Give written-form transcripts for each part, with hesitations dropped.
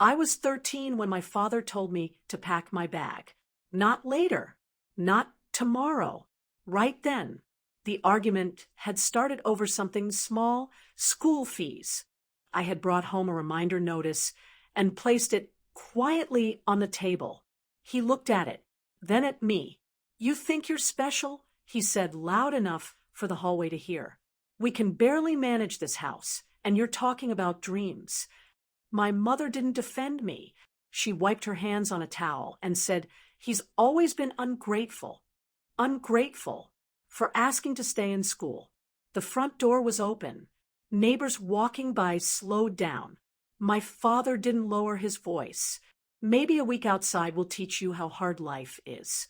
I was 13 when my father told me to pack my bag. Not later. Not tomorrow. Right then. The argument had started over something small, school fees. I had brought home a reminder notice and placed it quietly on the table. He looked at it, then at me. "You think you're special?" he said loud enough for the hallway to hear. "We can barely manage this house, and you're talking about dreams." My mother didn't defend me. She wiped her hands on a towel and said, "He's always been ungrateful. Ungrateful. For asking to stay in school." The front door was open. Neighbors walking by slowed down. My father didn't lower his voice. "Maybe a week outside will teach you how hard life is."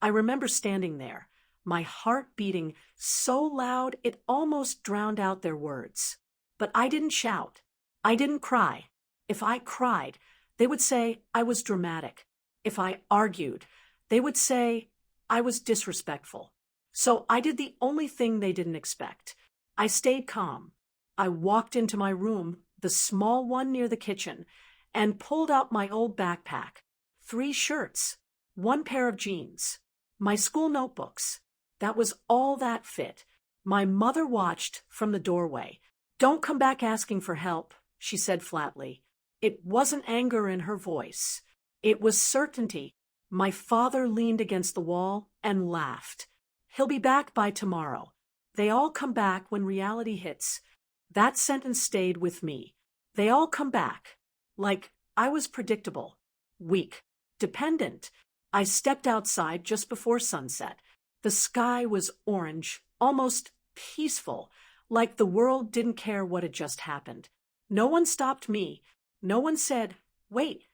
I remember standing there, my heart beating so loud it almost drowned out their words. But I didn't shout. I didn't cry. If I cried, they would say I was dramatic. If I argued, they would say I was disrespectful. So I did the only thing they didn't expect. I stayed calm. I walked into my room, the small one near the kitchen, and pulled out my old backpack. 3 shirts, 1 pair of jeans, my school notebooks. That was all that fit. My mother watched from the doorway. "Don't come back asking for help," she said flatly. It wasn't anger in her voice. It was certainty. My father leaned against the wall and laughed. "He'll be back by tomorrow. They all come back when reality hits." That sentence stayed with me. They all come back. Like I was predictable, weak, dependent. I stepped outside just before sunset. The sky was orange, almost peaceful, like the world didn't care what had just happened. No one stopped me. No one said, "Wait."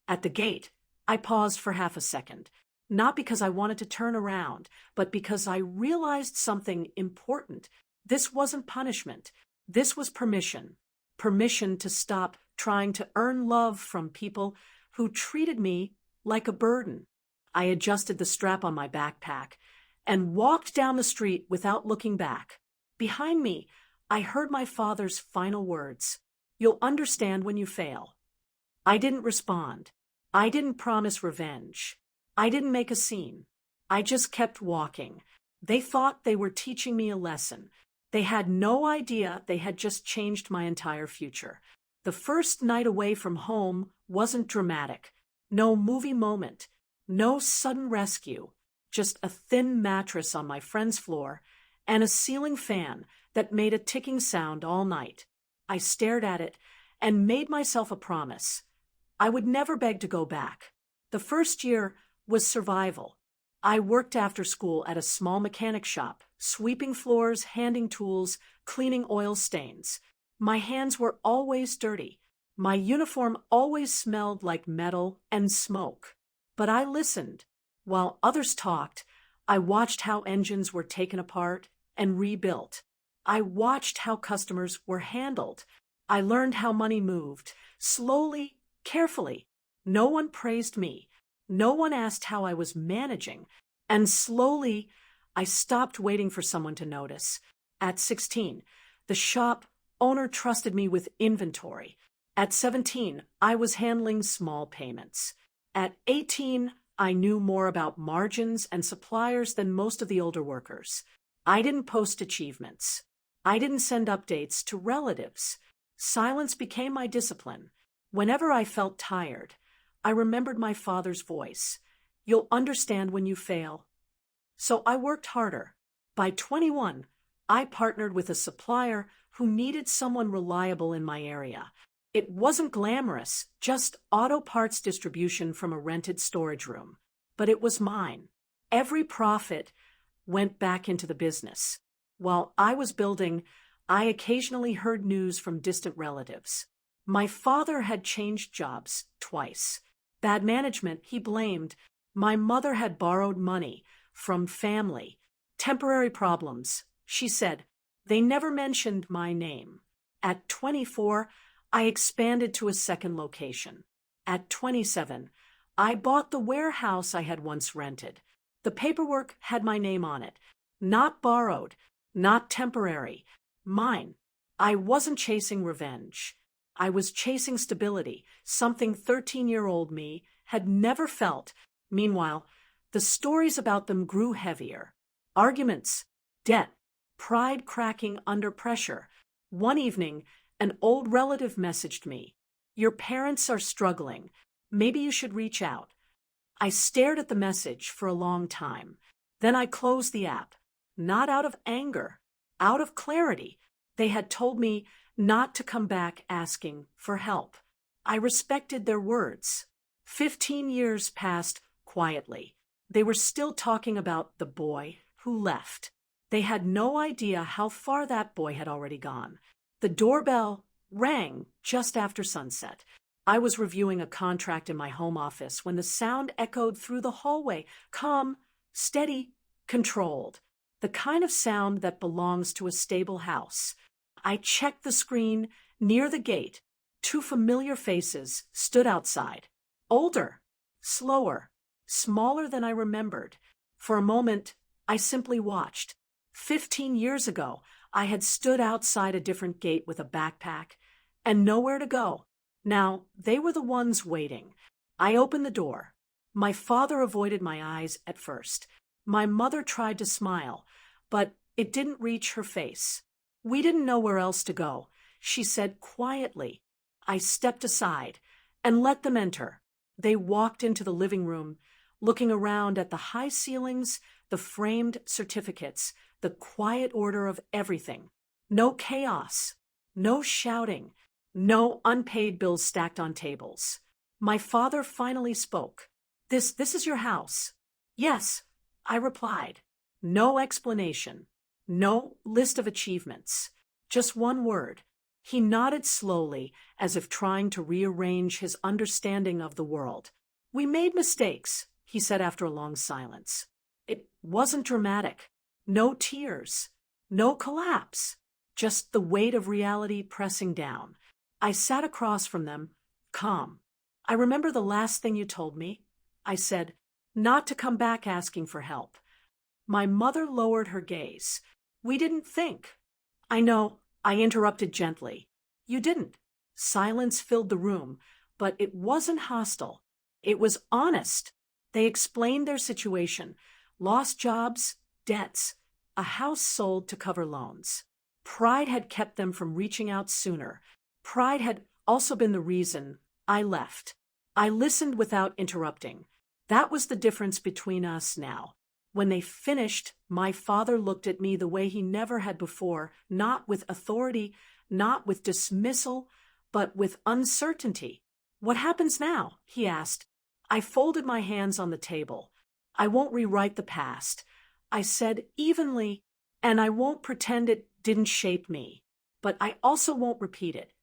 At the gate, I paused for half a second. Not because I wanted to turn around, but because I realized something important. This wasn't punishment. This was permission. Permission to stop trying to earn love from people who treated me like a burden. I adjusted the strap on my backpack and walked down the street without looking back. Behind me, I heard my father's final words. "You'll understand when you fail." I didn't respond. I didn't promise revenge. I didn't make a scene. I just kept walking. They thought they were teaching me a lesson. They had no idea they had just changed my entire future. The first night away from home wasn't dramatic. No movie moment. No sudden rescue. Just a thin mattress on my friend's floor and a ceiling fan that made a ticking sound all night. I stared at it and made myself a promise. I would never beg to go back. The first year was survival. I worked after school at a small mechanic shop, sweeping floors, handing tools, cleaning oil stains. My hands were always dirty. My uniform always smelled like metal and smoke. But I listened. While others talked, I watched how engines were taken apart and rebuilt. I watched how customers were handled. I learned how money moved, slowly, carefully. No one praised me. No one asked how I was managing, and slowly, I stopped waiting for someone to notice. At 16, the shop owner trusted me with inventory. At 17, I was handling small payments. At 18, I knew more about margins and suppliers than most of the older workers. I didn't post achievements. I didn't send updates to relatives. Silence became my discipline. Whenever I felt tired, I remembered my father's voice. "You'll understand when you fail." So I worked harder. By 21, I partnered with a supplier who needed someone reliable in my area. It wasn't glamorous, just auto parts distribution from a rented storage room. But it was mine. Every profit went back into the business. While I was building, I occasionally heard news from distant relatives. My father had changed jobs twice. Bad management, he blamed. My mother had borrowed money from family. Temporary problems, she said. They never mentioned my name. At 24, I expanded to a second location. At 27, I bought the warehouse I had once rented. The paperwork had my name on it. Not borrowed, not temporary. Mine. I wasn't chasing revenge. I was chasing stability, something 13-year-old me had never felt. Meanwhile, the stories about them grew heavier. Arguments, debt, pride cracking under pressure. One evening, an old relative messaged me, "Your parents are struggling. Maybe you should reach out." I stared at the message for a long time. Then I closed the app, not out of anger, out of clarity. They had told me not to come back asking for help. I respected their words. 15 years passed quietly. They were still talking about the boy who left. They had no idea how far that boy had already gone. The doorbell rang just after sunset. I was reviewing a contract in my home office when the sound echoed through the hallway, calm, steady, controlled. The kind of sound that belongs to a stable house. I checked the screen near the gate. Two familiar faces stood outside. Older, slower, smaller than I remembered. For a moment, I simply watched. 15 years ago, I had stood outside a different gate with a backpack and nowhere to go. Now, they were the ones waiting. I opened the door. My father avoided my eyes at first. My mother tried to smile, but it didn't reach her face. "We didn't know where else to go," she said quietly. I stepped aside and let them enter. They walked into the living room, looking around at the high ceilings, the framed certificates, the quiet order of everything. No chaos, no shouting, no unpaid bills stacked on tables. My father finally spoke. This is your house." "Yes," I replied. No explanation, no list of achievements, just one word. He nodded slowly, as if trying to rearrange his understanding of the world. "We made mistakes," he said after a long silence. It wasn't dramatic. No tears, no collapse, just the weight of reality pressing down. I sat across from them, calm. "I remember the last thing you told me," I said, "not to come back asking for help." My mother lowered her gaze. "We didn't think." "I know," I interrupted gently. "You didn't." Silence filled the room, but it wasn't hostile. It was honest. They explained their situation. Lost jobs, debts, a house sold to cover loans. Pride had kept them from reaching out sooner. Pride had also been the reason I left. I listened without interrupting. That was the difference between us now. When they finished, my father looked at me the way he never had before, not with authority, not with dismissal, but with uncertainty. "What happens now?" he asked. I folded my hands on the table. "I won't rewrite the past," I said evenly, "and I won't pretend it didn't shape me. But I also won't repeat it."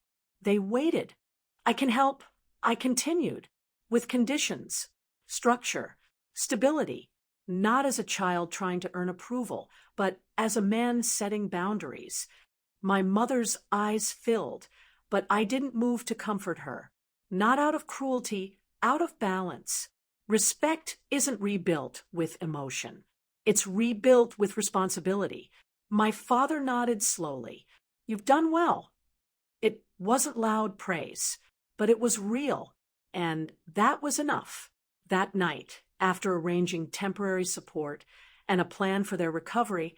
They waited. "I can help," I continued, "with conditions, structure, stability. Not as a child trying to earn approval, but as a man setting boundaries." My mother's eyes filled, but I didn't move to comfort her. Not out of cruelty, out of balance. Respect isn't rebuilt with emotion. It's rebuilt with responsibility. My father nodded slowly. "You've done well." It wasn't loud praise, but it was real, and that was enough. That night, after arranging temporary support and a plan for their recovery,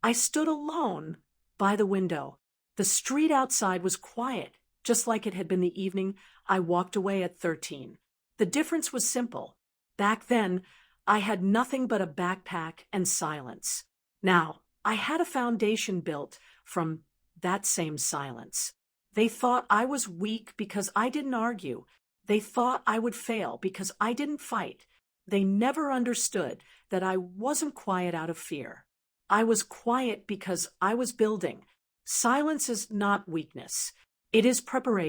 I stood alone by the window. The street outside was quiet, just like it had been the evening I walked away at 13. The difference was simple. Back then, I had nothing but a backpack and silence. Now, I had a foundation built from that same silence. They thought I was weak because I didn't argue. They thought I would fail because I didn't fight. They never understood that I wasn't quiet out of fear. I was quiet because I was building. Silence is not weakness. It is preparation.